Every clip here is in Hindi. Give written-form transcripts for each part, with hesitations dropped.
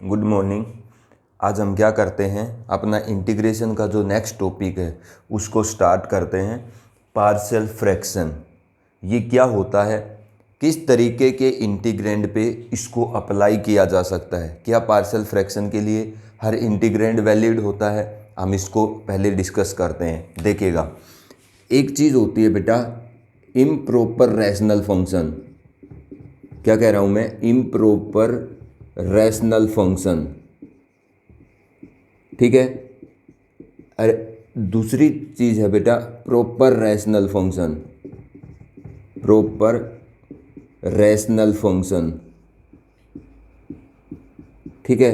Good morning. आज हम क्या करते हैं, अपना इंटीग्रेशन का जो नेक्स्ट टॉपिक है उसको स्टार्ट करते हैं। पार्शियल फ्रैक्शन ये क्या होता है, किस तरीके के इंटीग्रेंड पे इसको अप्लाई किया जा सकता है, क्या पार्शियल फ्रैक्शन के लिए हर इंटीग्रेंड वैलिड होता है, हम इसको पहले डिस्कस करते हैं। देखिएगा, एक चीज़ होती है बेटा इम्प्रॉपर रैशनल फंक्शन। क्या कह रहा हूँ मैं, इम्प्रॉपर रैशनल फंक्शन, ठीक है। अरे दूसरी चीज़ है बेटा proper rational function, proper rational function, ठीक है।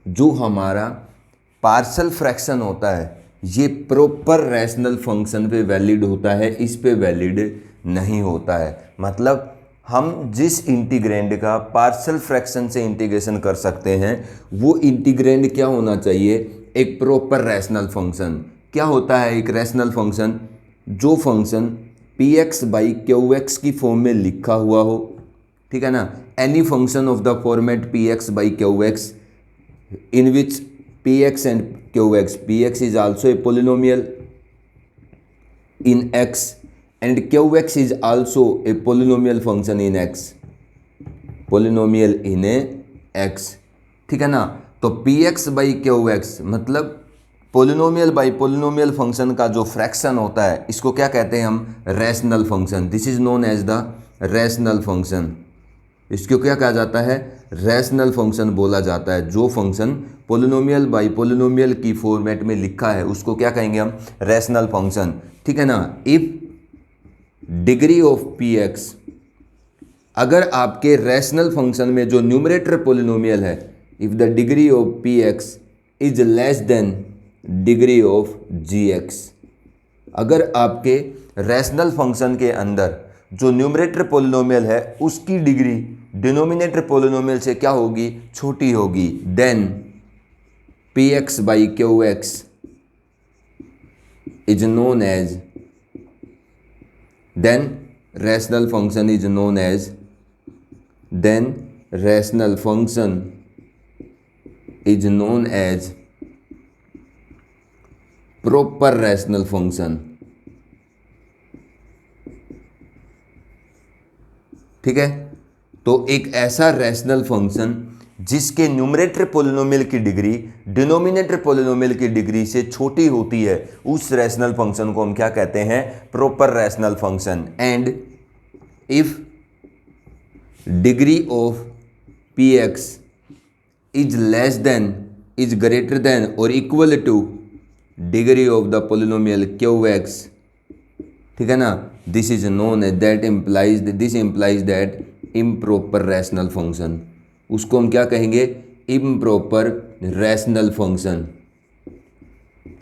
जो हमारा पार्शियल फ्रैक्शन होता है ये प्रॉपर रैशनल फंक्शन पे वैलिड होता है, इस पे वैलिड नहीं होता है। मतलब हम जिस इंटीग्रेंड का पार्शियल फ्रैक्शन से इंटीग्रेशन कर सकते हैं वो इंटीग्रेंड क्या होना चाहिए, एक प्रॉपर रैशनल फंक्शन। क्या होता है एक रैशनल फंक्शन, जो function P X by Q x की फॉर्म में लिखा हुआ हो, ठीक है ना। Any function of the format P X by Q x in which px and qx, px is also a polynomial in x and qx is also a polynomial function in x, polynomial in a x, ठीक है ना। तो px बाई qx मतलब पोलिनोमियल बाई पोलिनोमियल फंक्शन का जो फ्रैक्शन होता है इसको क्या कहते हैं हम, rational function. This is known as the rational function. इसको क्या कहा जाता है, रैशनल फंक्शन बोला जाता है। जो फंक्शन पोलिनोमियल बाई पोलिनोमियल की फॉर्मेट में लिखा है उसको क्या कहेंगे हम, रैशनल फंक्शन, ठीक है ना। If degree of P X, अगर आपके रैशनल फंक्शन में जो न्यूमरेटर पोलिनोमियल है, if the degree of P X is less than degree of G X, अगर आपके रैशनल फंक्शन के अंदर जो न्यूमरेटर पोलिनोमियल है उसकी डिग्री डिनोमिनेटर पोलिनोमियल से क्या होगी, छोटी होगी, then P X by Q X is known as, then rational function is known as, then rational function is known as proper rational function, ठीक है। तो एक ऐसा रैशनल फंक्शन जिसके न्यूमरेटर पोलिनोमियल की डिग्री डिनोमिनेटर पोलिनोमियल की डिग्री से छोटी होती है, उस रैशनल फंक्शन को हम क्या कहते हैं, proper rational function. And if degree of P X is less than, is greater than or equal to degree of the polynomial Q X, ठीक है ना, this is known as, that implies, this implies that improper rational function. उसको हम क्या कहेंगे, improper rational function.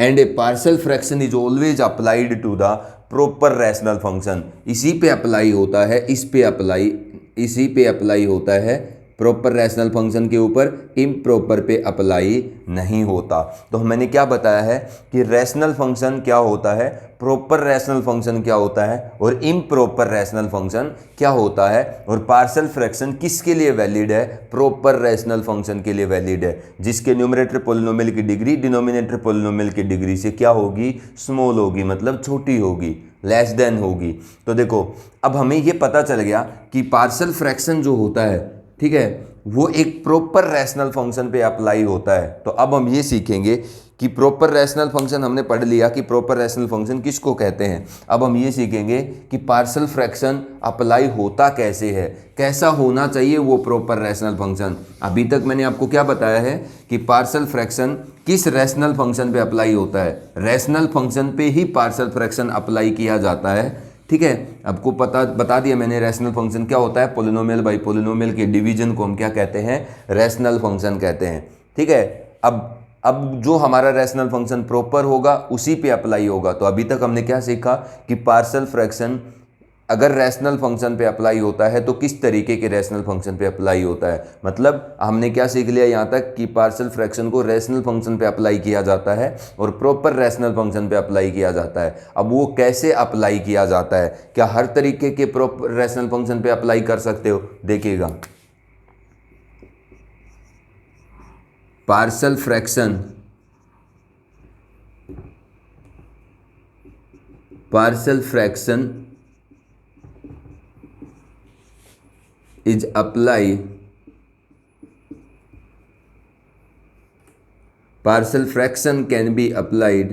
And a partial fraction is always applied to the proper rational function. इसी पे अप्लाई होता है, इस पे अप्लाई, इसी पे अप्लाई होता है प्रॉपर रैशनल फंक्शन के ऊपर, इम्प्रॉपर पे अप्लाई नहीं होता। तो मैंने क्या बताया है कि रैशनल फंक्शन क्या होता है, प्रॉपर रैशनल फंक्शन क्या होता है और इम्प्रॉपर रैशनल फंक्शन क्या होता है, और पार्शियल फ्रैक्शन किसके लिए वैलिड है, प्रॉपर रैशनल फंक्शन के लिए वैलिड है, जिसके न्यूमरेटर पोलिनोमियल की डिग्री डिनोमिनेटर पोलिनोमियल की डिग्री से क्या होगी, स्मॉल होगी, मतलब छोटी होगी, लेस देन होगी। तो देखो अब हमें ये पता चल गया कि पार्शियल फ्रैक्शन जो होता है, ठीक है, वो एक प्रॉपर रैशनल फंक्शन पे अप्लाई होता है। तो अब हम ये सीखेंगे कि प्रॉपर रैशनल फंक्शन हमने पढ़ लिया कि प्रॉपर रैशनल फंक्शन किसको कहते हैं। अब हम ये सीखेंगे कि पार्शियल फ्रैक्शन अप्लाई होता कैसे है, कैसा होना चाहिए वो प्रॉपर रैशनल फंक्शन। अभी तक मैंने आपको क्या बताया है कि पार्शियल फ्रैक्शन किस रैशनल फंक्शन पे अप्लाई होता है, रैशनल फंक्शन पे ही पार्शियल फ्रैक्शन अप्लाई किया जाता है, ठीक है। आपको बता दिया मैंने रैशनल फंक्शन क्या होता है, पोलिनोमियल बाई पोलिनोमियल के डिवीजन को हम क्या कहते हैं, रैशनल फंक्शन कहते हैं, ठीक है। अब जो हमारा रैशनल फंक्शन प्रॉपर होगा उसी पे अप्लाई होगा। तो अभी तक हमने क्या सीखा कि पार्शियल फ्रैक्शन अगर रैशनल फंक्शन पे अप्लाई होता है तो किस तरीके के रैशनल फंक्शन पे अप्लाई होता है। मतलब हमने क्या सीख लिया यहाँ तक कि पार्शियल फ्रैक्शन को रैशनल फंक्शन पे अप्लाई किया जाता है और प्रॉपर रैशनल फंक्शन पे अप्लाई किया जाता है। अब वो कैसे अप्लाई किया जाता है, क्या हर तरीके के प्रॉपर रैशनल फंक्शन पे अप्लाई कर सकते हो, देखिएगा। Parcel fraction is applied partial fraction can be applied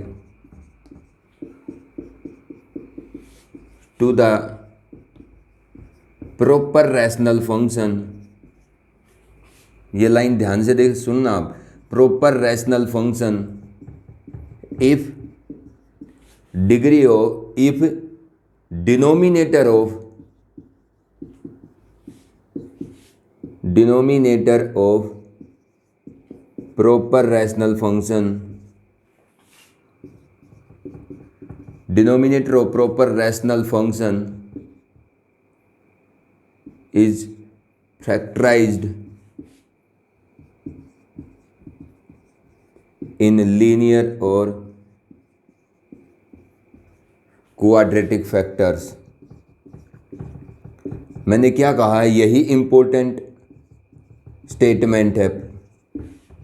to the proper rational function। ये लाइन ध्यान से देख सुनना आप, proper rational function if denominator of proper rational function is factorized in linear or quadratic factors। मैंने क्या कहा है, यही इंपॉर्टेंट स्टेटमेंट है।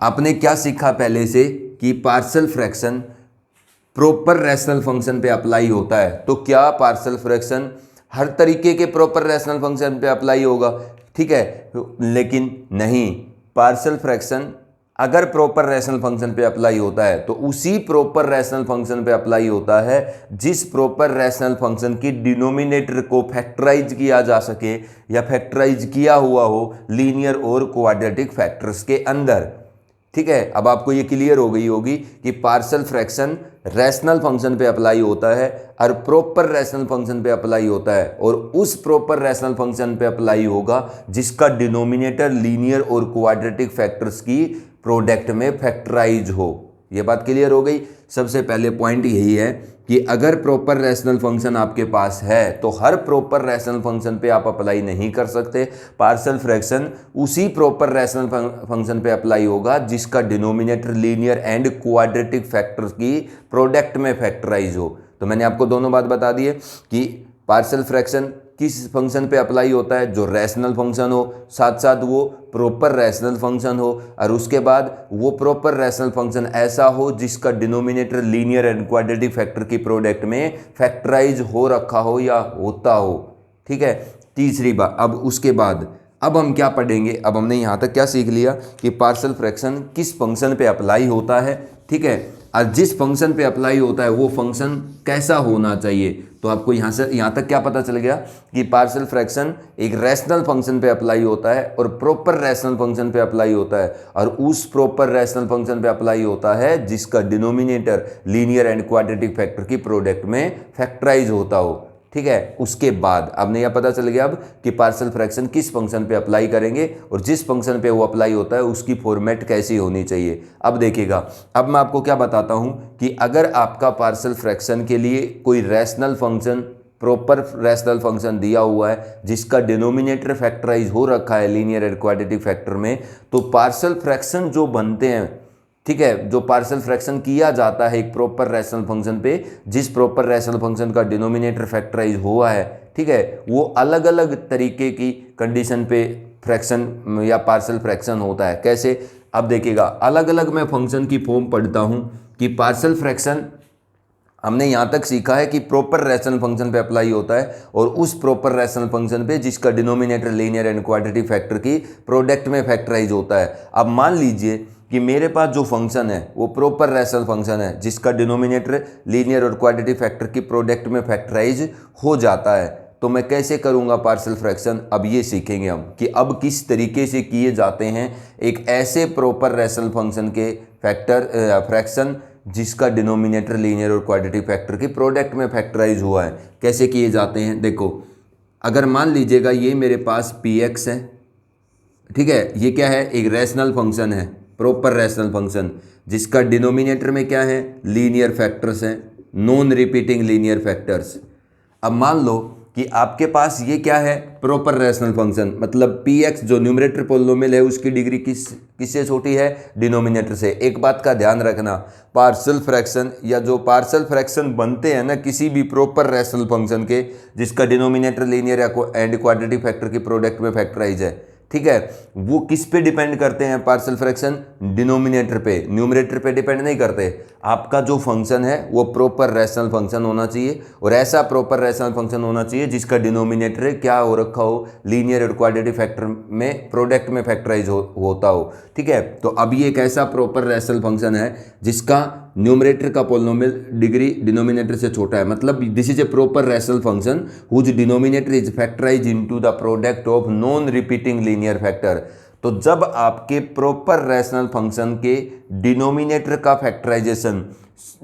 आपने क्या सीखा पहले से कि partial fraction proper rational function पे अप्लाई होता है, तो क्या पार्शियल फ्रैक्शन हर तरीके के प्रॉपर रैशनल फंक्शन पे अप्लाई होगा? ठीक है, लेकिन नहीं, पार्शियल फ्रैक्शन अगर प्रॉपर रैशनल फंक्शन पे अप्लाई होता है तो उसी प्रॉपर रैशनल फंक्शन पे अप्लाई होता है जिस प्रॉपर रैशनल फंक्शन की डिनोमिनेटर को फैक्टराइज किया जा सके या फैक्टराइज किया हुआ हो लीनियर और क्वाड्रेटिक फैक्टर्स के अंदर। ठीक है, अब आपको ये क्लियर हो गई होगी कि पार्शियल फ्रैक्शन रैशनल फंक्शन पे अप्लाई होता है और प्रॉपर रैशनल फंक्शन पे अप्लाई होता है, और उस प्रॉपर रैशनल फंक्शन पे अप्लाई होगा जिसका डिनोमिनेटर लीनियर और क्वाड्रेटिक फैक्टर्स की प्रोडक्ट में फैक्टराइज हो। ये बात क्लियर हो गई। सबसे पहले पॉइंट यही है कि अगर प्रॉपर रैशनल फंक्शन आपके पास है तो हर प्रॉपर रैशनल फंक्शन पे आप अप्लाई नहीं कर सकते। पार्शियल फ्रैक्शन उसी प्रॉपर रैशनल फंक्शन पे अप्लाई होगा जिसका denominator linear and quadratic factors की प्रोडक्ट में फैक्टराइज हो। तो मैंने आपको दोनों बात बता दी है कि पार्शियल फ्रैक्शन किस फंक्शन पे अप्लाई होता है, जो रैशनल फंक्शन हो, साथ साथ वो प्रॉपर रैशनल फंक्शन हो, और उसके बाद वो प्रॉपर रैशनल फंक्शन ऐसा हो जिसका denominator linear and quadratic factor की प्रोडक्ट में फैक्टराइज हो रखा हो या होता हो। ठीक है, तीसरी बात। अब उसके बाद अब हम क्या पढ़ेंगे, अब हमने यहाँ तक क्या सीख लिया कि पार्शियल फ्रैक्शन किस फंक्शन पे अप्लाई होता है। ठीक है, और जिस फंक्शन पे अप्लाई होता है वो फंक्शन कैसा होना चाहिए। तो आपको यहाँ तक क्या पता चल गया कि पार्शियल फ्रैक्शन एक रैशनल फंक्शन पे अप्लाई होता है और प्रॉपर रैशनल फंक्शन पे अप्लाई होता है, और उस प्रॉपर रैशनल फंक्शन पे अप्लाई होता है जिसका denominator linear and quadratic factor की प्रोडक्ट में फैक्टराइज होता हो। ठीक है, उसके बाद आपने यह पता चल गया अब कि पार्शियल फ्रैक्शन किस फंक्शन पे अप्लाई करेंगे और जिस फंक्शन पे वो अप्लाई होता है उसकी फॉर्मेट कैसी होनी चाहिए। अब देखिएगा, अब मैं आपको क्या बताता हूं कि अगर आपका पार्शियल फ्रैक्शन के लिए कोई rational function, proper rational function दिया हुआ है जिसका डिनोमिनेटर फैक्टराइज हो रखा है लीनियर एंड क्वाड्रेटिक फैक्टर में, तो पार्शियल फ्रैक्शन जो बनते हैं, ठीक है, जो पार्शियल फ्रैक्शन किया जाता है एक प्रॉपर रैशनल फंक्शन पे जिस प्रॉपर रैशनल फंक्शन का डिनोमिनेटर फैक्टराइज हुआ है, ठीक है, वो अलग अलग तरीके की कंडीशन पे फ्रैक्शन या पार्शियल फ्रैक्शन होता है। कैसे, अब देखिएगा, अलग अलग मैं फंक्शन की फॉर्म पढ़ता हूँ कि पार्शियल फ्रैक्शन हमने यहाँ तक सीखा है कि प्रॉपर रैशनल फंक्शन पे अप्लाई होता है और उस प्रॉपर रैशनल फंक्शन पे जिसका denominator linear and quadratic factor की प्रोडक्ट में फैक्टराइज होता है। अब मान लीजिए कि मेरे पास जो फंक्शन है वो प्रॉपर रैशनल फंक्शन है जिसका डिनोमिनेटर लीनियर और क्वाड्रेटिक फैक्टर की प्रोडक्ट में फैक्टराइज हो जाता है, तो मैं कैसे करूंगा पार्शियल फ्रैक्शन। अब ये सीखेंगे हम कि अब किस तरीके से किए जाते हैं एक ऐसे प्रॉपर रैशनल फंक्शन के फ्रैक्शन जिसका डिनोमिनेटर लीनियर और क्वाड्रेटिक फैक्टर की प्रोडक्ट में फैक्टराइज हुआ है, कैसे किए जाते हैं। देखो, अगर मान लीजिएगा ये मेरे पास px है, ठीक है, ये क्या है, एक रैशनल फंक्शन है, प्रॉपर रैशनल फंक्शन जिसका डिनोमिनेटर में क्या है, लीनियर फैक्टर्स हैं, नॉन रिपीटिंग लीनियर फैक्टर्स। अब मान लो कि आपके पास ये क्या है, प्रॉपर रैशनल फंक्शन, मतलब px जो न्यूमरेटर पोलिनोमियल है उसकी डिग्री किससे छोटी है, डिनोमिनेटर से। एक बात का ध्यान रखना, पार्शियल फ्रैक्शन या जो पार्शियल फ्रैक्शन बनते हैं ना किसी भी प्रॉपर रैशनल फंक्शन के जिसका denominator linear and quadratic factor की प्रोडक्ट में फैक्टराइज है, ठीक है, वो किस पे डिपेंड करते हैं पार्शियल फ्रैक्शन? डिनोमिनेटर पे, न्यूमरेटर पे डिपेंड नहीं करते। आपका जो फंक्शन है वो प्रॉपर रैशनल फंक्शन होना चाहिए, और ऐसा प्रॉपर रैशनल फंक्शन होना चाहिए जिसका डिनोमिनेटर क्या हो रखा हो, लीनियर और क्वाड्रेटिक फैक्टर में प्रोडक्ट में फैक्टराइज होता हो। ठीक है, तो अब ये एक ऐसा प्रॉपर रैशनल फंक्शन है जिसका न्यूमरेटर का पोलिनोमियल डिग्री डिनोमिनेटर से छोटा है, मतलब this is a proper rational function whose denominator is factorise into the product of non repeating linear factor. तो जब आपके प्रॉपर रैशनल फंक्शन के डिनोमिनेटर का factorisation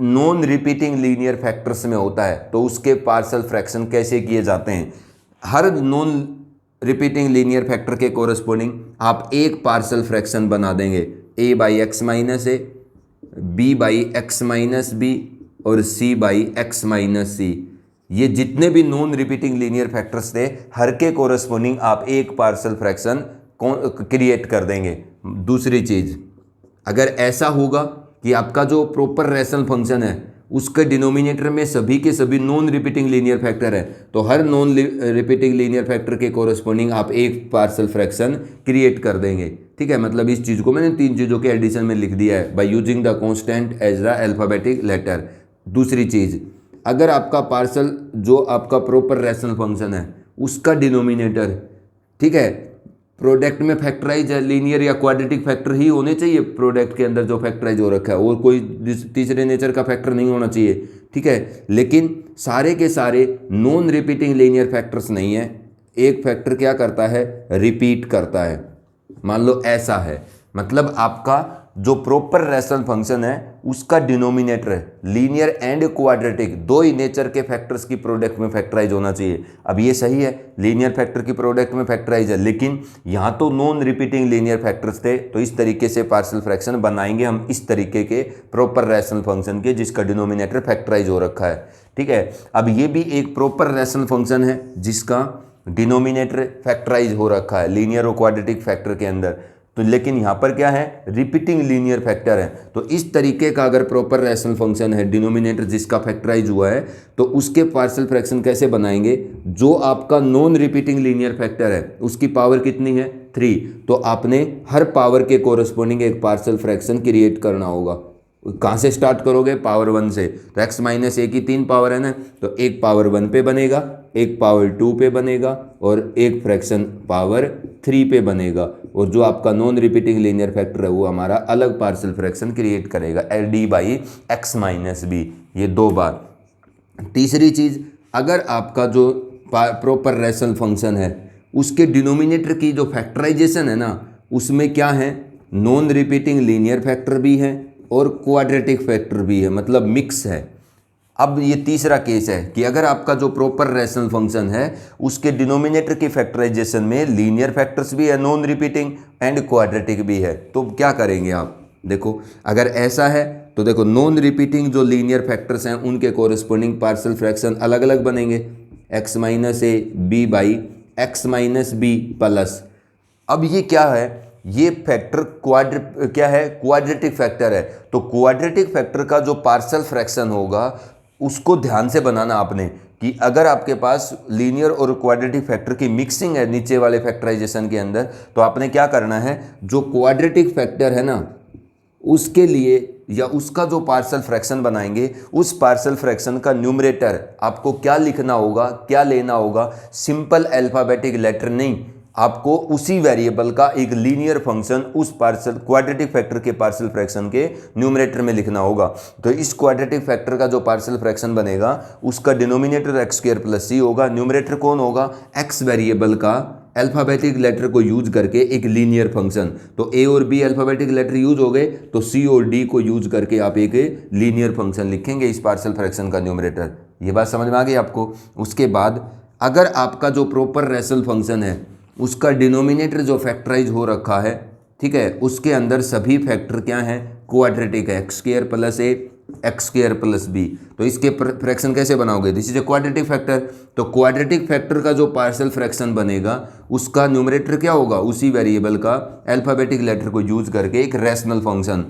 non repeating linear factors में होता है तो उसके पार्शियल फ्रैक्शन कैसे किए जाते हैं? हर नॉन रिपीटिंग लीनियर फैक्टर के कोरस्पोंडिंग आप एक पार्शियल फ्रैक्शन बना देंगे, a by X minus A, b by X minus B और c by X minus C. ये जितने भी नॉन रिपीटिंग लीनियर फैक्टर्स थे हर के कोरस्पोंडिंग आप एक पार्शियल फ्रैक्शन क्रिएट कर देंगे। दूसरी चीज़, अगर ऐसा होगा कि आपका जो प्रॉपर रैशनल फंक्शन है उसके डिनोमिनेटर में सभी के सभी नॉन रिपीटिंग लीनियर फैक्टर है तो हर नॉन रिपीटिंग लीनियर फैक्टर के कोरस्पोंडिंग आप एक पार्शियल फ्रैक्शन क्रिएट कर देंगे। ठीक है, मतलब इस चीज़ को मैंने तीन चीज़ों के एडिशन में लिख दिया है, by using the constant as the alphabetic letter. दूसरी चीज़, अगर आपका पार्शियल जो आपका प्रॉपर रैशनल फंक्शन है उसका डिनोमिनेटर, ठीक है, प्रोडक्ट में फैक्टराइज है, लीनियर या क्वाड्रेटिक फैक्टर ही होने चाहिए प्रोडक्ट के अंदर जो फैक्टराइज हो रखा है, और कोई तीसरे नेचर का फैक्टर नहीं होना चाहिए। ठीक है, लेकिन सारे के सारे नॉन रिपीटिंग लीनियर फैक्टर्स नहीं है, एक फैक्टर क्या करता है, रिपीट करता है। मान लो ऐसा है, मतलब आपका जो प्रॉपर रैशनल फंक्शन है उसका डिनोमिनेटर लीनियर एंड क्वाड्रेटिक दो ही नेचर के फैक्टर्स की प्रोडक्ट में फैक्टराइज होना चाहिए। अब ये सही है, लीनियर फैक्टर की प्रोडक्ट में फैक्टराइज है, लेकिन यहाँ तो नॉन रिपीटिंग लीनियर फैक्टर्स थे, तो इस तरीके से पार्शियल फ्रैक्शन बनाएंगे हम इस तरीके के प्रॉपर रैशनल फंक्शन के जिसका डिनोमिनेटर फैक्टराइज हो रखा है। ठीक है, अब ये भी एक प्रॉपर रैशनल फंक्शन है जिसका डिनोमिनेटर फैक्टराइज हो रखा है लीनियर और क्वाड्रेटिक फैक्टर के अंदर, तो लेकिन यहाँ पर क्या है, रिपीटिंग लीनियर फैक्टर है। तो इस तरीके का अगर प्रॉपर रैशनल फंक्शन है डिनोमिनेटर जिसका फैक्टराइज हुआ है तो उसके पार्शियल फ्रैक्शन कैसे बनाएंगे? जो आपका नॉन रिपीटिंग लीनियर फैक्टर है उसकी पावर कितनी है, 3, तो आपने हर पावर के कोरस्पोंडिंग एक पार्शियल फ्रैक्शन क्रिएट करना होगा। कहाँ से स्टार्ट करोगे, पावर 1 से, तो x माइनस ए की 3 पावर है ना, तो एक पावर 1 पे बनेगा, एक पावर 2 पे बनेगा और एक फ्रैक्शन पावर 3 पे बनेगा, और जो आपका नॉन रिपीटिंग लीनियर फैक्टर है वो हमारा अलग पार्शियल फ्रैक्शन क्रिएट करेगा, D by X minus B, ये 2 बार। तीसरी चीज़, अगर आपका जो प्रॉपर रैशनल फंक्शन है उसके डिनोमिनेटर की जो फैक्टराइजेशन है ना उसमें क्या है, नॉन रिपीटिंग लीनियर फैक्टर भी है और क्वाड्रेटिक फैक्टर भी है, मतलब मिक्स है। अब ये तीसरा केस है कि अगर आपका जो प्रॉपर रैशनल फंक्शन है उसके डिनोमिनेटर की फैक्टराइजेशन में लीनियर फैक्टर्स भी है, नॉन रिपीटिंग एंड क्वाड्रेटिक भी है, तो क्या करेंगे आप? देखो, अगर ऐसा है तो देखो नॉन रिपीटिंग जो लीनियर फैक्टर्स हैं उनके कोरस्पोंडिंग पार्शियल फ्रैक्शन अलग अलग बनेंगे, X minus A B by X minus B plus. अब ये क्या है, ये फैक्टर क्या है, क्वाड्रेटिक फैक्टर है, तो क्वाड्रेटिक फैक्टर का जो पार्शियल फ्रैक्शन होगा उसको ध्यान से बनाना आपने कि अगर आपके पास लीनियर और क्वाड्रेटिक फैक्टर की मिक्सिंग है नीचे वाले फैक्टराइजेशन के अंदर, तो आपने क्या करना है, जो क्वाड्रेटिक फैक्टर है ना उसके लिए या उसका जो पार्शियल फ्रैक्शन बनाएंगे उस पार्शियल फ्रैक्शन का न्यूमरेटर आपको क्या लिखना होगा, क्या लेना होगा, सिंपल अल्फाबेटिक लेटर नहीं, आपको उसी वेरिएबल का एक लीनियर फंक्शन उस पार्शियल क्वाड्रेटिक फैक्टर के पार्शियल फ्रैक्शन के न्यूमरेटर में लिखना होगा। तो इस क्वाड्रेटिक फैक्टर का जो पार्शियल फ्रैक्शन बनेगा उसका डिनोमिनेटर एक्स स्क्वायर प्लस सी होगा, न्यूमरेटर कौन होगा, एक्स वेरिएबल का अल्फाबेटिक लेटर को यूज करके एक लीनियर फंक्शन, तो ए और बी अल्फाबेटिक लेटर यूज हो गए तो सी और डी को यूज करके आप एक लीनियर फंक्शन लिखेंगे इस पार्शियल फ्रैक्शन का न्यूमरेटर। ये बात समझ में आ गई आपको? उसके बाद अगर आपका जो प्रॉपर रैशनल फंक्शन है उसका डिनोमिनेटर जो फैक्टराइज हो रखा है, ठीक है, उसके अंदर सभी फैक्टर क्या हैं, क्वाड्रेटिक है, एक्स स्क्वायर प्लस ए एक्स स्क्वायर प्लस बी, तो इसके फ्रैक्शन कैसे बनाओगे, this is a quadratic factor, तो क्वाड्रेटिक फैक्टर का जो पार्शियल फ्रैक्शन बनेगा उसका न्यूमरेटर क्या होगा, उसी वेरिएबल का अल्फाबेटिक लेटर को यूज करके एक rational function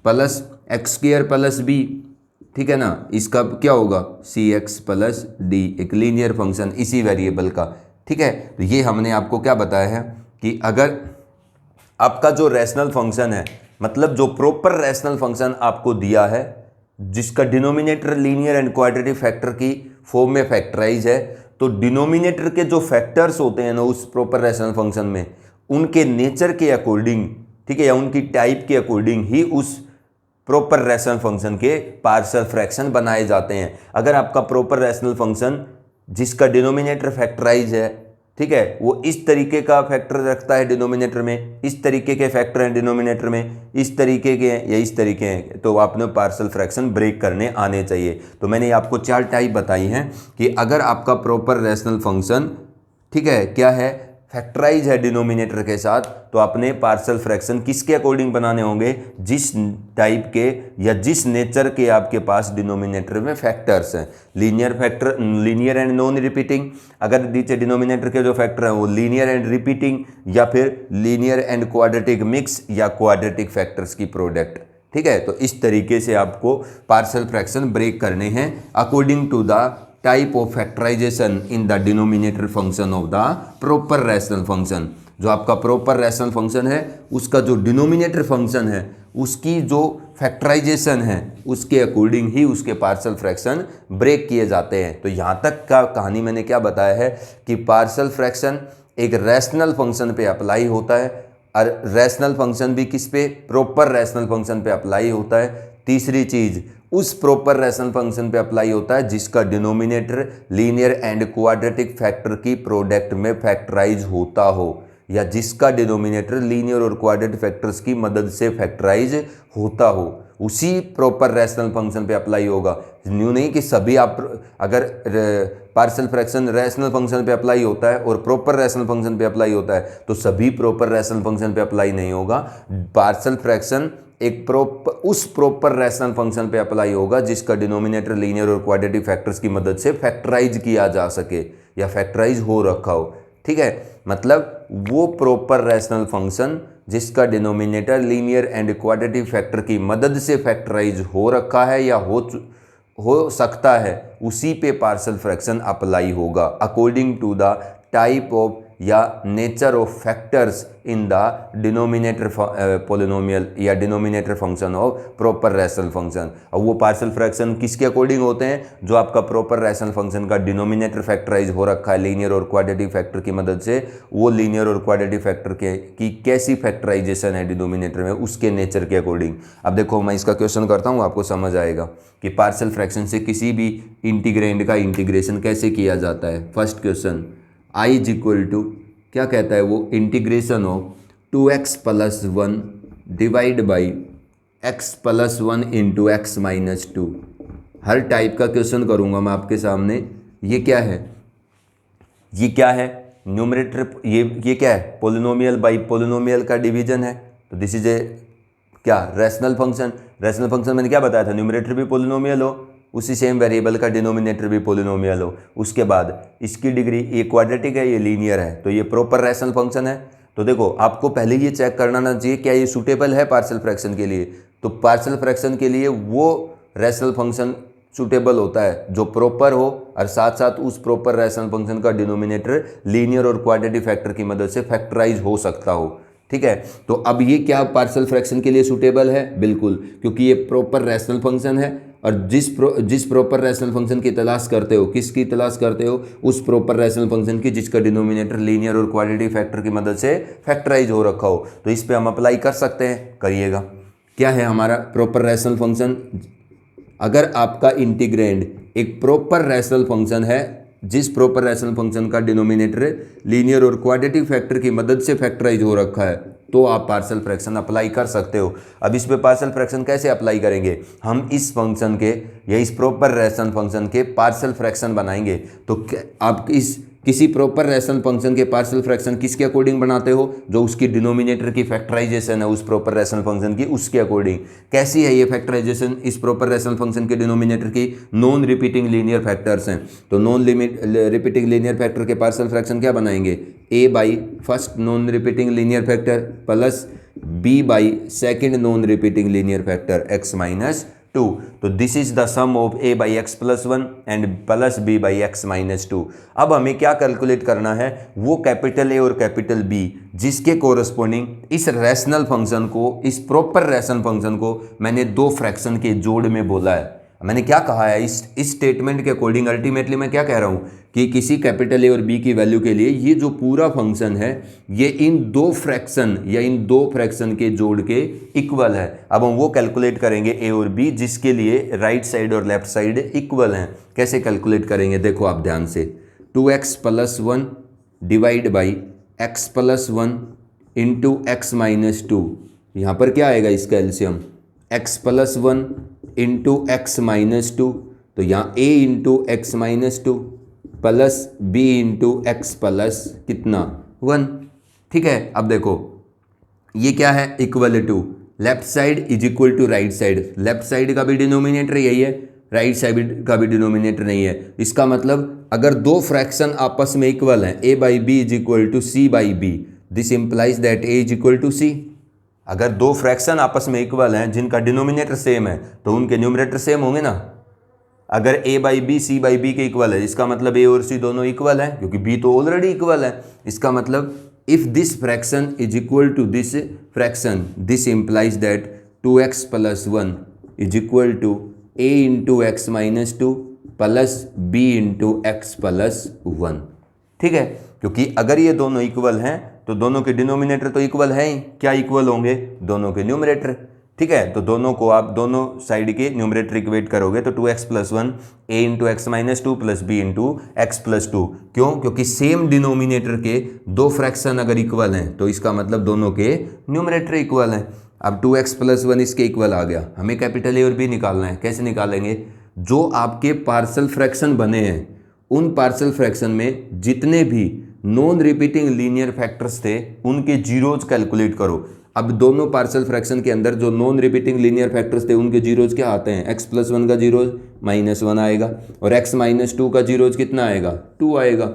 plus X square plus B, ठीक है ना, इसका क्या होगा सी एक्स प्लस डी, एक लीनियर फंक्शन इसी वेरिएबल का। ठीक है, तो ये हमने आपको क्या बताया है कि अगर आपका जो रैशनल फंक्शन है, मतलब जो प्रॉपर रैशनल फंक्शन आपको दिया है जिसका denominator linear and quadratic factor की फॉर्म में फैक्टराइज है, तो डिनोमिनेटर के जो फैक्टर्स होते हैं ना उस प्रॉपर रैशनल फंक्शन में, उनके नेचर के अकॉर्डिंग, ठीक है, या उनकी टाइप के अकॉर्डिंग ही उस प्रॉपर रैशनल फंक्शन के पार्शियल फ्रैक्शन बनाए जाते हैं। अगर आपका प्रॉपर रैशनल फंक्शन जिसका डिनोमिनेटर फैक्टराइज है, ठीक है, वो इस तरीके का फैक्टर रखता है डिनोमिनेटर में, इस तरीके के फैक्टर हैं डिनोमिनेटर में, इस तरीके के या इस तरीके हैं, तो आपने पार्शियल फ्रैक्शन ब्रेक करने आने चाहिए। तो मैंने आपको 4 टाइप बताई हैं कि अगर आपका प्रॉपर रैशनल फंक्शन, ठीक है, क्या है, फैक्टराइज है डिनोमिनेटर के साथ, तो आपने पार्शियल फ्रैक्शन किसके अकॉर्डिंग बनाने होंगे, जिस टाइप के या जिस नेचर के आपके पास डिनोमिनेटर में फैक्टर्स हैं। Linear factor, linear and non repeating, अगर नीचे डिनोमिनेटर के जो फैक्टर हैं वो लीनियर एंड रिपीटिंग, या फिर लीनियर एंड क्वाड्रेटिक मिक्स, या क्वाड्रेटिक फैक्टर्स की प्रोडक्ट, ठीक है। तो इस तरीके से आपको पार्शियल फ्रैक्शन ब्रेक करने हैं according to the type of factorisation in the denominator function of the proper rational function. जो आपका प्रॉपर रैशनल फंक्शन है उसका जो डिनोमिनेटर फंक्शन है उसकी जो फैक्टराइजेशन है उसके अकॉर्डिंग ही उसके पार्शियल फ्रैक्शन ब्रेक किए जाते हैं। तो यहाँ तक का कहानी मैंने क्या बताया है कि पार्शियल फ्रैक्शन एक रैशनल फंक्शन पे अप्लाई होता है, और रैशनल फंक्शन भी किस पे, प्रॉपर रैशनल फंक्शन पे अप्लाई होता है। तीसरी चीज़, उस प्रॉपर रैशनल फंक्शन पे अप्लाई होता है जिसका denominator linear and quadratic factor की प्रोडक्ट में फैक्टराइज होता हो, या जिसका डिनोमिनेटर लीनियर और क्वाड्रेटिक फैक्टर्स की मदद से फैक्टराइज होता हो, उसी प्रॉपर रैशनल फंक्शन पे अप्लाई होगा। न्यू नहीं कि सभी आप, अगर पार्शियल फ्रैक्शन रैशनल फंक्शन पे अप्लाई होता है और प्रॉपर रैशनल फंक्शन पे अप्लाई होता है तो सभी प्रॉपर रैशनल फंक्शन पे अप्लाई नहीं होगा। पार्शियल फ्रैक्शन एक उस प्रॉपर रैशनल फंक्शन पे अप्लाई होगा जिसका डिनोमिनेटर लीनियर और क्वाड्रेटिक फैक्टर्स की मदद से फैक्टराइज किया जा सके या फैक्टराइज हो रखा हो, ठीक है। मतलब वो प्रॉपर रैशनल फंक्शन जिसका denominator linear and quadratic factor की मदद से फैक्टराइज हो रखा है या हो सकता है, उसी पे पार्शियल फ्रैक्शन अप्लाई होगा according to the type of या nature of factors in the denominator polynomial या denominator function of proper rational function. और वो पार्शियल फ्रैक्शन किसके अकॉर्डिंग होते हैं, जो आपका प्रॉपर रैशनल फंक्शन का डिनोमिनेटर फैक्टराइज हो रखा है लीनियर और क्वाड्रेटिक फैक्टर की मदद से, वो लीनियर और क्वाड्रेटिक फैक्टर की कैसी फैक्टराइजेशन है डिनोमिनेटर में, उसके नेचर के अकॉर्डिंग। अब देखो मैं इसका क्वेश्चन करता हूँ, आपको समझ आएगा कि पार्शियल फ्रैक्शन से किसी भी इंटीग्रैंड का इंटीग्रेशन कैसे किया जाता है। First question, I is equal to क्या कहता है वो, integration of 2x plus 1 divide by x plus 1 into X minus 2। हर टाइप का क्वेश्चन करूँगा मैं आपके सामने। ये क्या है, ये क्या है, न्यूमरेटर, ये क्या है, पोलिनोमियल बाई पोलिनोमियल का डिवीजन है। तो दिस इज ए क्या, रैशनल फंक्शन। रैशनल फंक्शन मैंने क्या बताया था, न्यूमरेटर भी पोलिनोमियल हो, उसी सेम वेरिएबल का डिनोमिनेटर भी पोलिनोमियल हो। उसके बाद इसकी डिग्री, ये क्वाड्रेटिक है, ये लीनियर है, तो ये प्रॉपर रैशनल फंक्शन है। तो देखो आपको पहले ये चेक करना चाहिए क्या ये सूटेबल है पार्शियल फ्रैक्शन के लिए। तो पार्शियल फ्रैक्शन के लिए वो रैशनल फंक्शन सूटेबल होता है जो प्रॉपर हो और साथ साथ उस प्रॉपर रैशनल फंक्शन का डिनोमिनेटर लीनियर और क्वाड्रेटिक फैक्टर की मदद से फैक्टराइज हो सकता हो, ठीक है। तो अब ये क्या पार्शियल फ्रैक्शन के लिए सूटेबल है, बिल्कुल, क्योंकि ये प्रॉपर रैशनल फंक्शन है और जिस प्रॉपर रैशनल फंक्शन की तलाश करते हो, किसकी तलाश करते हो, उस प्रॉपर रैशनल फंक्शन की जिसका डिनोमिनेटर लीनियर और क्वाड्रेटिक फैक्टर की मदद से फैक्टराइज हो रखा हो। तो इस पे हम अप्लाई कर सकते हैं, करिएगा। क्या है हमारा प्रॉपर रैशनल फंक्शन, अगर आपका इंटीग्रैंड एक प्रॉपर रैशनल फंक्शन है जिस प्रॉपर रैशनल फंक्शन का डिनोमिनेटर लीनियर और क्वाड्रेटिक फैक्टर की मदद से फैक्टराइज हो रखा है, तो आप पार्शियल फ्रैक्शन अप्लाई कर सकते हो। अब इस पे पार्शियल फ्रैक्शन कैसे अप्लाई करेंगे, हम इस फंक्शन के या इस प्रॉपर रैशनल फंक्शन के पार्शियल फ्रैक्शन बनाएंगे। तो आप किसी प्रॉपर रैशनल फंक्शन के पार्शियल फ्रैक्शन किसके अकॉर्डिंग बनाते हो, जो उसकी डिनोमिनेटर की फैक्टराइजेशन है उस प्रॉपर रैशनल फंक्शन की, उसके अकॉर्डिंग। कैसी है ये फैक्टराइजेशन इस प्रॉपर रैशनल फंक्शन के डिनोमिनेटर की, नॉन रिपीटिंग लीनियर फैक्टर्स हैं। तो नॉन रिपीटिंग लीनियर फैक्टर के पार्शियल फ्रैक्शन क्या बनाएंगे, a by first non repeating linear factor plus b by second non repeating linear factor x minus 2। तो this is the sum of a by X plus 1 and plus b by X minus 2। अब हमें क्या कैलकुलेट करना है, वो कैपिटल A और कैपिटल B जिसके कोरस्पोंडिंग इस रैशनल फंक्शन को, इस प्रॉपर रैशनल फंक्शन को मैंने दो फ्रैक्शन के जोड़ में बोला है। मैंने क्या कहा है, इस स्टेटमेंट के अकॉर्डिंग अल्टीमेटली मैं क्या कह रहा हूँ कि किसी कैपिटल ए और बी की वैल्यू के लिए ये जो पूरा फंक्शन है ये इन दो फ्रैक्शन या इन दो फ्रैक्शन के जोड़ के इक्वल है। अब हम वो कैलकुलेट करेंगे ए और बी जिसके लिए राइट साइड और लेफ्ट साइड इक्वल हैं। कैसे कैलकुलेट करेंगे देखो आप ध्यान से, 2x plus 1 divide by X plus 1 into X minus 2। यहाँ पर क्या आएगा इसका LCM, x plus 1 into X minus 2, तो यहाँ a into X minus 2 plus b into X plus कितना 1। ठीक है, अब देखो ये क्या है, equal to left side is equal to right side. Left side का भी डिनोमिनेटर यही है, राइट साइड का भी डिनोमिनेटर नहीं है। इसका मतलब अगर दो फ्रैक्शन आपस में इक्वल हैं, a by B is equal to C by B, this implies that a is equal to C. अगर दो फ्रैक्शन आपस में इक्वल हैं जिनका डिनोमिनेटर सेम है तो उनके न्यूमरेटर सेम होंगे ना। अगर a by B C by B के इक्वल है, इसका मतलब a और c दोनों इक्वल है क्योंकि b तो ऑलरेडी इक्वल है। इसका मतलब if this fraction is equal to this fraction, this implies that 2x plus 1 is equal to a into X minus 2 plus b into X plus 1। ठीक है, क्योंकि अगर ये दोनों इक्वल हैं तो दोनों के डिनोमिनेटर तो इक्वल हैं ही। क्या इक्वल होंगे, दोनों के न्यूमरेटर। ठीक है, तो दोनों को आप दोनों साइड के न्यूमरेटर इक्वेट करोगे तो 2x plus 1 a into X minus 2 plus b into X plus 2। क्यों, क्योंकि सेम डिनोमिनेटर के दो फ्रैक्शन अगर इक्वल हैं तो इसका मतलब दोनों के न्यूमरेटर इक्वल हैं। अब 2x प्लस 1 इसके इक्वल आ गया, हमें कैपिटल ए और बी निकालना है। कैसे निकालेंगे, जो आपके पार्शियल फ्रैक्शन बने हैं उन पार्शियल फ्रैक्शन में जितने भी नॉन रिपीटिंग लीनियर फैक्टर्स थे उनके जीरोज कैलकुलेट करो। अब दोनों पार्शियल फ्रैक्शन के अंदर जो नॉन रिपीटिंग लीनियर फैक्टर्स थे उनके जीरोज क्या आते हैं, x प्लस 1 का जीरोज -1 आएगा और x माइनस 2 का जीरोज कितना आएगा, 2 आएगा।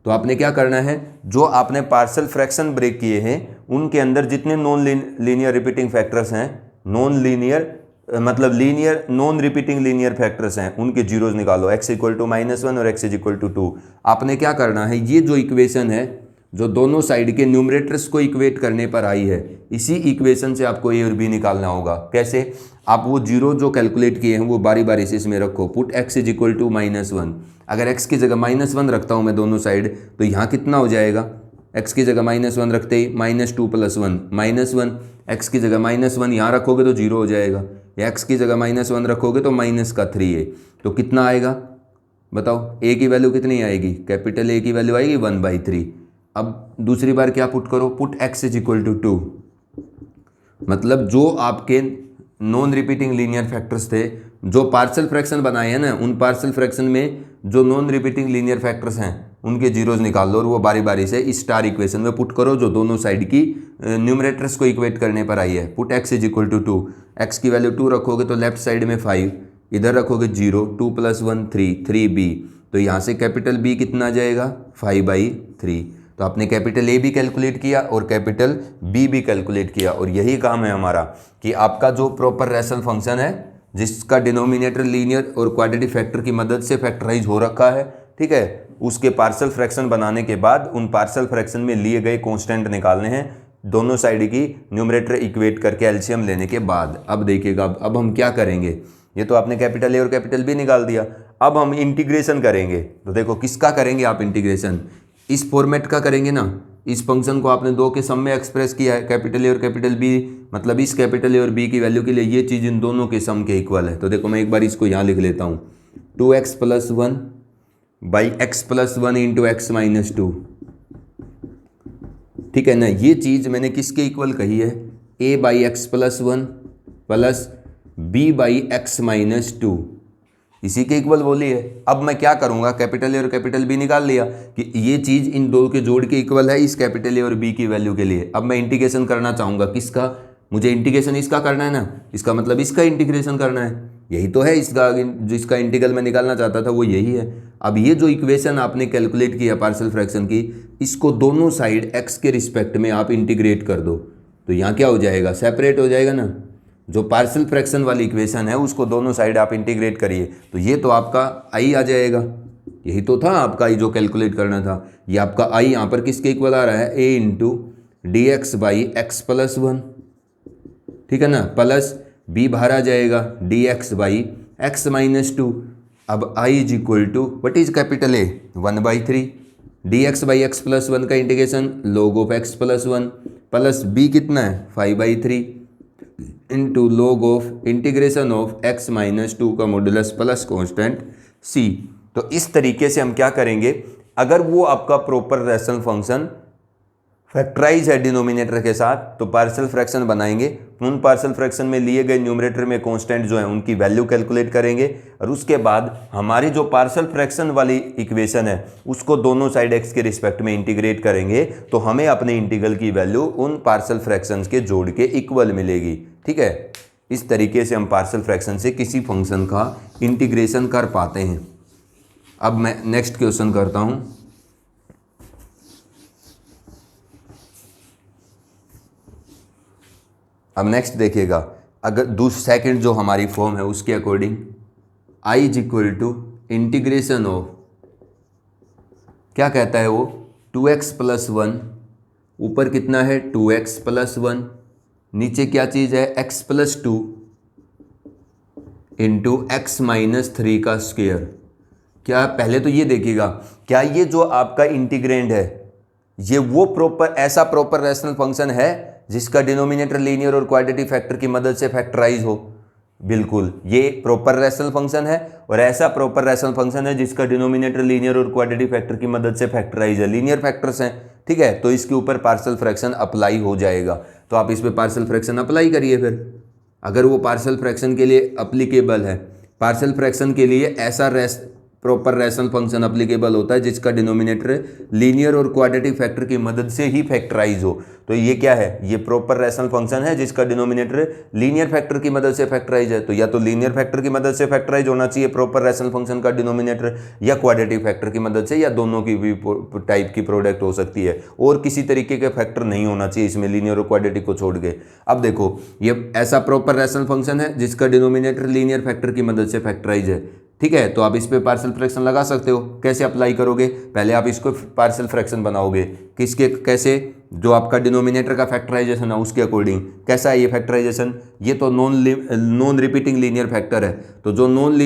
तो आपने क्या करना है, जो आपने पार्शियल फ्रैक्शन ब्रेक किए हैं उनके अंदर जितने नॉन लीनियर रिपीटिंग फैक्टर्स हैं, नॉन लीनियर मतलब linear non repeating linear factors हैं, उनके जीरोज निकालो। x इक्वल टू -1 और x इज इक्वल टू 2। आपने क्या करना है, ये जो इक्वेशन है जो दोनों साइड के न्यूमरेटर्स को इक्वेट करने पर आई है, इसी इक्वेशन से आपको a और b निकालना होगा। कैसे, आप वो जीरो जो कैलकुलेट किए हैं वो बारी बारी से इसमें रखो। Put x is equal to -1। अगर x की जगह -1 रखता हूँ मैं दोनों साइड तो यहाँ कितना हो जाएगा, x की जगह -1 रखते ही -2 प्लस 1 -1, x की जगह -1 यहाँ रखोगे तो जीरो हो जाएगा, या x की जगह -1 रखोगे तो -3 है। तो कितना आएगा बताओ, a की वैल्यू कितनी आएगी, कैपिटल A की वैल्यू आएगी 1/3। अब दूसरी बार क्या पुट करो, put x is equal to 2। मतलब जो आपके नॉन रिपीटिंग लीनियर फैक्टर्स थे, जो पार्शियल फ्रैक्शन बनाए हैं ना, उन पार्शियल फ्रैक्शन में जो नॉन रिपीटिंग लीनियर फैक्टर्स हैं उनके जीरोज निकाल लो और वो बारी बारी से इस स्टार इक्वेशन में पुट करो जो दोनों साइड की न्यूमरेटर्स को इक्वेट करने पर आई है। Put x is equal to 2, x की वैल्यू 2 रखोगे तो लेफ्ट साइड में 5, इधर रखोगे 0, 2 प्लस 1 3, 3b, तो यहाँ से कैपिटल B कितना आ जाएगा 5/3। तो आपने कैपिटल A भी कैलकुलेट किया और कैपिटल B भी कैलकुलेट किया, और यही काम है हमारा कि आपका जो प्रॉपर रैशनल फंक्शन है जिसका डिनोमिनेटर लीनियर और क्वाड्रेटिक फैक्टर की मदद से फैक्टराइज हो रखा है, ठीक है, उसके पार्शियल फ्रैक्शन बनाने के बाद उन पार्शियल फ्रैक्शन में लिए गए कांस्टेंट निकालने हैं दोनों साइड की न्यूमरेटर इक्वेट करके एलसीएम लेने के बाद। अब देखिएगा, अब हम क्या करेंगे, ये तो आपने कैपिटल A और कैपिटल B निकाल दिया, अब हम इंटीग्रेशन करेंगे। तो देखो किसका करेंगे आप इंटीग्रेशन, इस फॉर्मेट का करेंगे ना। इस फंक्शन को आपने दो के सम में एक्सप्रेस किया है, कैपिटल A और कैपिटल B, मतलब इस कैपिटल A और B की वैल्यू के लिए ये चीज़ इन दोनों के सम के इक्वल है। तो देखो मैं एक बार इसको यहाँ लिख लेता हूँ, 2x plus 1 by X plus 1 into X minus 2। ठीक है ना, ये चीज़ मैंने किसके इक्वल कही है, a by X plus 1 plus b by X minus 2, इसी के इक्वल बोली है। अब मैं क्या करूंगा, कैपिटल A और कैपिटल B निकाल लिया कि ये चीज़ इन दो के जोड़ के इक्वल है इस कैपिटल A और B की वैल्यू के लिए। अब मैं इंटीग्रेशन करना चाहूँगा, किसका, मुझे इंटीग्रेशन इसका करना है ना, इसका मतलब इसका इंटीग्रेशन करना है, यही तो है इसका, जिसका इंटीग्रल मैं निकालना चाहता था वो यही है। अब ये जो इक्वेशन आपने कैलकुलेट किया पार्शियल फ्रैक्शन की, इसको दोनों साइड x के रिस्पेक्ट में आप इंटीग्रेट कर दो, तो यहाँ क्या हो जाएगा, सेपरेट हो जाएगा ना। जो पार्शियल फ्रैक्शन वाली इक्वेशन है उसको दोनों साइड आप इंटीग्रेट करिए, तो ये तो आपका आई आ जाएगा, यही तो था आपका आई जो कैलकुलेट करना था। ये आपका आई यहाँ पर किसके इक्वल आ रहा है, A into D X by X plus 1, ठीक है ना, प्लस बी बाहर आ जाएगा D X by X minus 2। अब I is equal to what is capital A 1/3, D X by X plus 1 का integration log of X plus 1 plus B कितना है 5/3 into log of integration of X minus 2 का मॉडुलस प्लस कॉन्स्टेंट सी। तो इस तरीके से हम क्या करेंगे, अगर वो आपका प्रॉपर रैशनल फंक्शन फैक्टराइज है डिनोमिनेटर के साथ तो पार्शियल फ्रैक्शन बनाएंगे, उन पार्शियल फ्रैक्शन में लिए गए न्यूमरेटर में कांस्टेंट जो है उनकी वैल्यू कैलकुलेट करेंगे, और उसके बाद हमारी जो पार्शियल फ्रैक्शन वाली इक्वेशन है उसको दोनों साइड एक्स के रिस्पेक्ट में इंटीग्रेट करेंगे, तो हमें अपने इंटीग्रल की वैल्यू उन पार्शियल फ्रैक्शंस के जोड़ के इक्वल मिलेगी। ठीक है, इस तरीके से हम पार्शियल फ्रैक्शन से किसी फंक्शन का इंटीग्रेशन कर पाते हैं। अब मैं नेक्स्ट क्वेश्चन करता हूं। अब नेक्स्ट देखिएगा, अगर सेकंड जो हमारी फॉर्म है उसके according i is equal to integration of, क्या कहता है वो, 2x प्लस 1, ऊपर कितना है 2x प्लस 1, नीचे क्या चीज़ है x plus 2 into X minus 3 का स्क्वायर। क्या पहले तो ये देखिएगा, क्या ये जो आपका इंटीग्रेंड है ये वो ऐसा प्रॉपर रैशनल फंक्शन है जिसका डिनोमिनेटर लीनियर और क्वाड्रेटिक फैक्टर की मदद से फैक्टराइज हो? बिल्कुल, ये प्रॉपर रैशनल फंक्शन है, और ऐसा प्रॉपर रैशनल फंक्शन है जिसका डिनोमिनेटर लीनियर और क्वाड्रेटिक फैक्टर की मदद से फैक्टराइज है, लीनियर फैक्टर्स हैं। ठीक है, तो इसके ऊपर पार्शियल फ्रैक्शन अप्लाई हो जाएगा। तो आप इस पर पार्शियल फ्रैक्शन अप्लाई करिए फिर, अगर वो पार्शियल फ्रैक्शन के लिए अप्लीकेबल है। पार्शियल फ्रैक्शन के लिए ऐसा प्रॉपर रैशनल फंक्शन अप्लीकेबल होता है जिसका डिनोमिनेटर लीनियर और क्वाड्रेटिक फैक्टर की मदद से ही फैक्टराइज हो। तो ये क्या है, ये प्रॉपर रैशनल फंक्शन है जिसका डिनोमिनेटर लीनियर फैक्टर की मदद से फैक्टराइज है। तो या तो लीनियर फैक्टर की मदद से फैक्टराइज होना चाहिए प्रॉपर रैशनल फंक्शन का डिनोमिनेटर, या क्वाड्रेटिक फैक्टर की मदद से, या दोनों की भी टाइप की प्रोडक्ट हो सकती है, और किसी तरीके के फैक्टर नहीं होना चाहिए इसमें लीनियर और क्वाड्रेटिक को छोड़ के। अब देखो, ये ऐसा प्रॉपर रैशनल फंक्शन है जिसका डिनोमिनेटर लीनियर फैक्टर की मदद से फैक्टराइज है। ठीक है, तो आप इस पे पार्शियल फ्रैक्शन लगा सकते हो। कैसे अप्लाई करोगे, पहले आप इसको पार्शियल फ्रैक्शन बनाओगे, किसके, कैसे, जो आपका डिनोमिनेटर का फैक्टराइजेशन है उसके अकॉर्डिंग। कैसा है ये फैक्टराइजेशन, ये तो नॉन रिपीटिंग लीनियर फैक्टर है, तो जो नॉन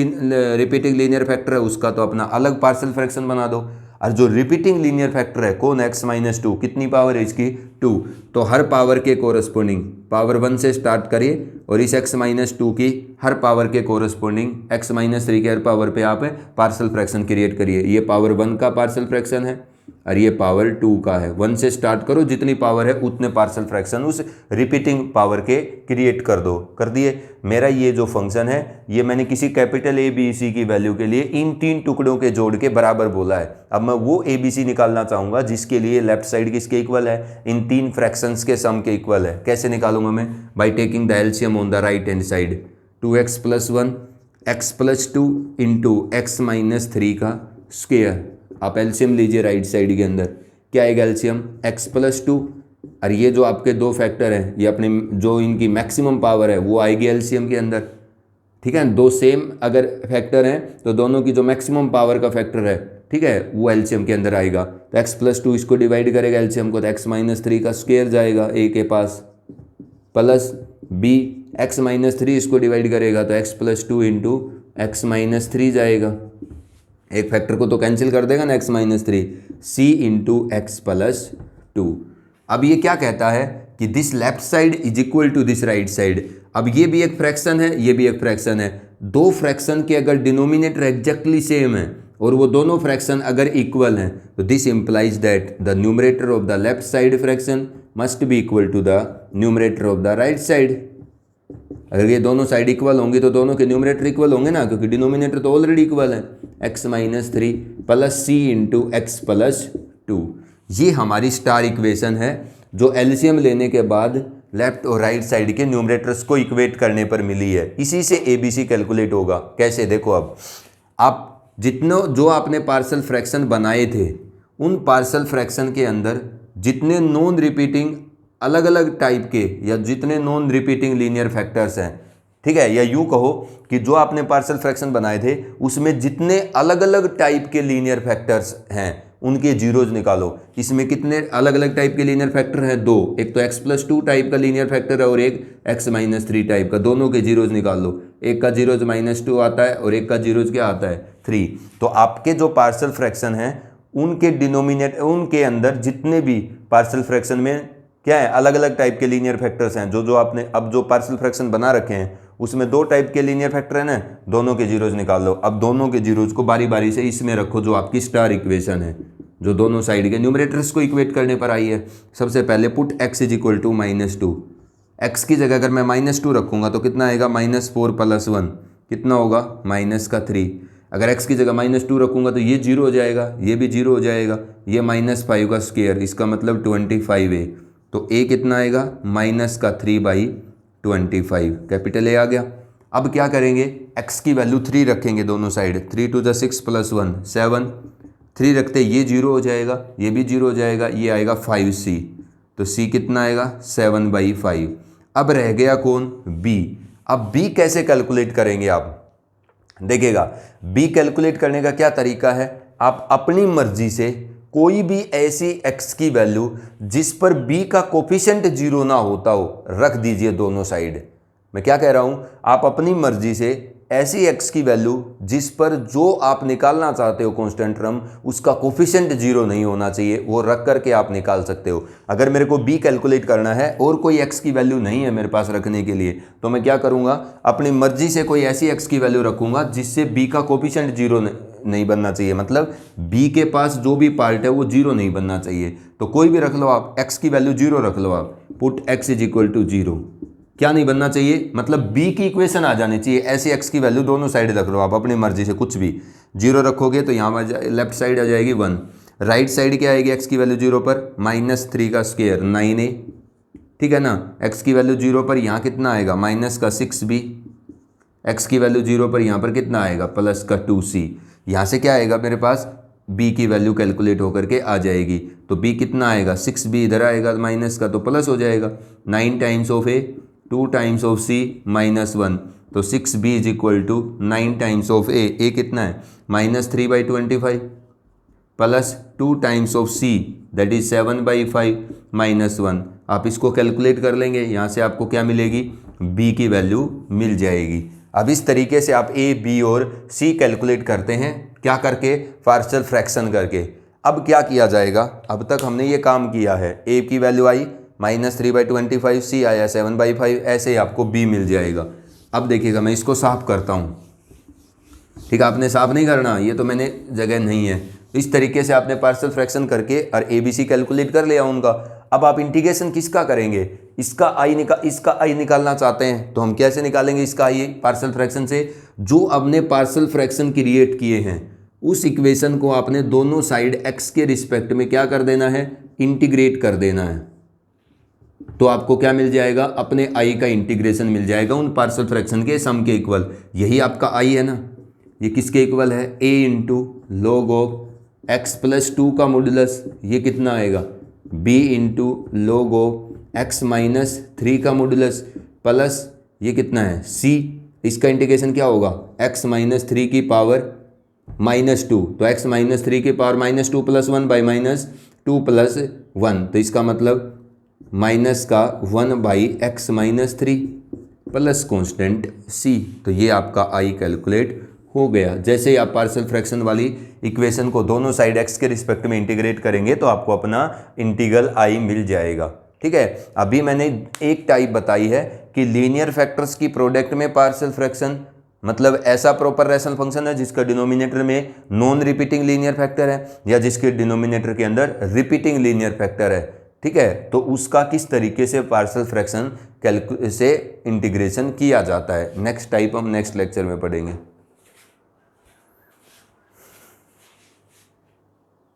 रिपीटिंग लीनियर फैक्टर है उसका तो अपना अलग पार्शियल फ्रैक्शन बना दो। और जो रिपीटिंग लीनियर फैक्टर है कौन, x माइनस 2, कितनी पावर है इसकी 2, तो हर पावर के कोरस्पोंडिंग पावर 1 से स्टार्ट करिए, और इस x माइनस 2 की हर पावर के कोरस्पोंडिंग x माइनस 3 के हर पावर पे आप पार्शियल फ्रैक्शन क्रिएट करिए। ये पावर 1 का पार्शियल फ्रैक्शन है और ये पावर 2 का है। 1 से स्टार्ट करो, जितनी पावर है उतने पार्शियल फ्रैक्शन उस रिपीटिंग पावर के क्रिएट कर दो। कर दिए। मेरा ये जो फंक्शन है ये मैंने किसी कैपिटल ए बी सी की वैल्यू के लिए इन 3 टुकड़ों के जोड़ के बराबर बोला है। अब मैं वो ए बी सी निकालना चाहूँगा जिसके लिए लेफ्ट साइड किसके इक्वल है, इन 3 फ्रैक्शंस के सम के इक्वल है। कैसे निकालूंगा मैं, by taking the LCM on the right hand side. 2x plus 1 x plus 2 into X minus 3 का स्क्वायर। आप एलसीएम लीजिए राइट साइड के अंदर, क्या आएगा एलसीएम, x प्लस 2, और ये जो आपके दो फैक्टर हैं ये अपने जो इनकी मैक्सिमम पावर है वो आएगी एलसीएम के अंदर। ठीक है, दो सेम अगर फैक्टर हैं तो दोनों की जो मैक्सिमम पावर का फैक्टर है, ठीक है, वो एलसीएम के अंदर आएगा। तो x प्लस 2 इसको डिवाइड करेगा एलसीएम को, तो x माइनस 3 का स्क्वायर जाएगा a के पास, प्लस b x माइनस 3 इसको डिवाइड करेगा तो x plus 2 into X minus 3 जाएगा। एक फैक्टर को तो कैंसिल कर देगा ना x minus 3, c into X plus 2। अब ये क्या कहता है कि this left side is equal to this right side. अब ये भी एक फ्रैक्शन है, ये भी एक फ्रैक्शन है। दो फ्रैक्शन के अगर डिनोमिनेटर एग्जैक्टली सेम है और वो दोनों फ्रैक्शन अगर इक्वल हैं तो this implies that the numerator of the left side fraction must be equal to the numerator of the right side. अगर ये दोनों साइड इक्वल होंगी तो दोनों के न्यूमरेटर इक्वल होंगे ना, क्योंकि डिनोमिनेटर तो ऑलरेडी इक्वल है, x minus 3 plus c into X plus 2। ये हमारी स्टार इक्वेशन है जो एलसीएम लेने के बाद लेफ्ट और राइट साइड के न्यूमरेटर्स को इक्वेट करने पर मिली है। इसी से एबीसी कैलकुलेट होगा। कैसे, देखो, अब आप जितने जो आपने पार्शियल फ्रैक्शन बनाए थे उन पार्शियल फ्रैक्शन के अंदर जितने नॉन रिपीटिंग अलग अलग टाइप के या जितने नॉन रिपीटिंग लीनियर फैक्टर्स हैं, ठीक है, या यूँ कहो कि जो आपने पार्शियल फ्रैक्शन बनाए थे उसमें जितने अलग अलग टाइप के लीनियर फैक्टर्स हैं उनके जीरोज निकालो। इसमें कितने अलग अलग टाइप के लीनियर फैक्टर हैं? दो, एक तो x+2 टाइप का लीनियर फैक्टर है और एक x-3 टाइप का, दोनों के जीरोज निकाल लो। एक का जीरोज -2 आता है और एक का जीरोज क्या आता है? 3। तो आपके जो पार्शियल फ्रैक्शन हैं उनके डिनोमिनेटर, उनके अंदर जितने भी पार्शियल फ्रैक्शन में क्या है, अलग अलग टाइप के लीनियर फैक्टर्स हैं। जो आपने अब जो पार्शियल फ्रैक्शन बना रखे हैं उसमें दो टाइप के लीनियर फैक्टर है ना, दोनों के जीरोज निकाल लो। अब दोनों के जीरोज को बारी बारी से इसमें रखो जो आपकी स्टार इक्वेशन है, जो दोनों साइड के न्यूमरेटर्स को इक्वेट करने पर आई है। सबसे पहले पुट x = -2, x की जगह अगर मैं -2 रखूंगा तो कितना आएगा? -4 + 1 कितना होगा? -3। अगर x की जगह -2 रखूंगा तो ये 0 हो जाएगा, ये भी 0 हो जाएगा, ये -5 का स्क्वायर, इसका मतलब 25a। तो a कितना आएगा? -3/25, कैपिटल A आ गया। अब क्या करेंगे? x की वैल्यू 3 रखेंगे दोनों साइड, 3 × 6 + 1 7, 3 रखते ये 0 हो जाएगा, ये भी 0 हो जाएगा, ये आएगा 5c। तो c कितना आएगा? 7/5। अब रह गया कौन? b। अब b कैसे कैलकुलेट करेंगे आप? देखिएगा, b कैलकुलेट करने का क्या तरीका है, आप अपनी मर्जी से कोई भी ऐसी x की वैल्यू जिस पर b का कोफिशिएंट 0 ना होता हो रख दीजिए दोनों साइड। मैं क्या कह रहा हूं, आप अपनी मर्जी से ऐसी x की वैल्यू जिस पर जो आप निकालना चाहते हो कांस्टेंट टर्म उसका कोफिशिएंट 0 नहीं होना चाहिए, वो रख करके आप निकाल सकते हो। अगर मेरे को b कैलकुलेट करना है और कोई x की वैल्यू नहीं है मेरे पास रखने के लिए, तो मैं क्या करूंगा, अपनी मर्जी से कोई ऐसी x की वैल्यू रखूंगा जिससे b का कोफिशिएंट 0 नहीं बनना चाहिए, मतलब b के पास जो भी पार्ट है वो 0 नहीं बनना चाहिए। तो कोई भी रख लो आप, x की वैल्यू 0 रख लो आप, पुट x = 0। क्या नहीं बनना चाहिए? मतलब b की इक्वेशन आ जानी चाहिए। ऐसी x की वैल्यू दोनों साइड रख लो आप अपनी मर्जी से, कुछ भी 0 रखोगे तो यहाँ लेफ्ट साइड आ जाएगी 1, राइट साइड क्या आएगी x की वैल्यू 0 पर? -3 का स्क्वायर 9a, ठीक है ना। x की वैल्यू 0 पर यहाँ कितना आएगा? -6b। x की वैल्यू 0 पर यहाँ पर कितना आएगा? +2c। यहाँ से क्या आएगा मेरे पास? b की वैल्यू कैलकुलेट होकर के आ जाएगी। तो b कितना आएगा? 6b इधर आएगा माइनस का, तो प्लस हो जाएगा। 9 times of a, 2 times of c -1, तो 6b = 9 टाइम्स ऑफ a कितना है? -3/25 plus 2 times of c that is 7/5 -1। आप इसको कैलकुलेट कर लेंगे, यहाँ से आपको क्या मिलेगी? b की वैल्यू मिल जाएगी। अब इस तरीके से आप a, b और c कैलकुलेट करते हैं, क्या करके? पार्शियल फ्रैक्शन करके। अब क्या किया जाएगा? अब तक हमने ये काम किया है, a की वैल्यू आई -3/25, c आया 7/5, ऐसे ही आपको b मिल जाएगा। अब देखिएगा मैं इसको साफ करता हूँ, ठीक है, आपने साफ नहीं करना, ये तो मैंने जगह नहीं है। इस तरीके से आपने पार्शियल फ्रैक्शन करके और ए बी सी कैलकुलेट कर लिया उनका। अब आप इंटीग्रेशन किसका करेंगे? इसका आई निकालना चाहते हैं तो हम कैसे निकालेंगे इसका आई पार्शियल फ्रैक्शन से? जो आपने पार्शियल फ्रैक्शन क्रिएट किए हैं उस इक्वेशन को आपने दोनों साइड एक्स के रिस्पेक्ट में क्या कर देना है? इंटीग्रेट कर देना है। तो आपको क्या मिल जाएगा? अपने आई का इंटीग्रेशन मिल जाएगा उन पार्शियल फ्रैक्शन के सम के इक्वल। यही आपका आई है ना, ये किसके इक्वल है? a × log ऑफ x+2 का मॉडुलस, ये कितना आएगा? b × log ऑफ x-3 का मॉडुलस, प्लस ये कितना है? c, इसका इंटीग्रेशन क्या होगा? x-3 की पावर -2, तो x-3 की पावर -2 + 1/-2 + 1, तो इसका मतलब माइनस का 1/x-3 प्लस कॉन्स्टेंट c। तो ये आपका आई कैलकुलेट हो गया। जैसे ही आप पार्शियल फ्रैक्शन वाली इक्वेशन को दोनों साइड x के रिस्पेक्ट में इंटीग्रेट करेंगे तो आपको अपना इंटीग्रल आई मिल जाएगा। ठीक है, अभी मैंने एक टाइप बताई है कि लीनियर फैक्टर्स की प्रोडक्ट में पार्शियल फ्रैक्शन, मतलब ऐसा प्रॉपर रैशनल फंक्शन है जिसका डिनोमिनेटर में नॉन रिपीटिंग लीनियर फैक्टर है या जिसके डिनोमिनेटर के अंदर रिपीटिंग लीनियर फैक्टर है। ठीक है, तो उसका किस तरीके से पार्शियल फ्रैक्शन से इंटीग्रेशन किया जाता है, नेक्स्ट टाइप हम नेक्स्ट लेक्चर में पढ़ेंगे।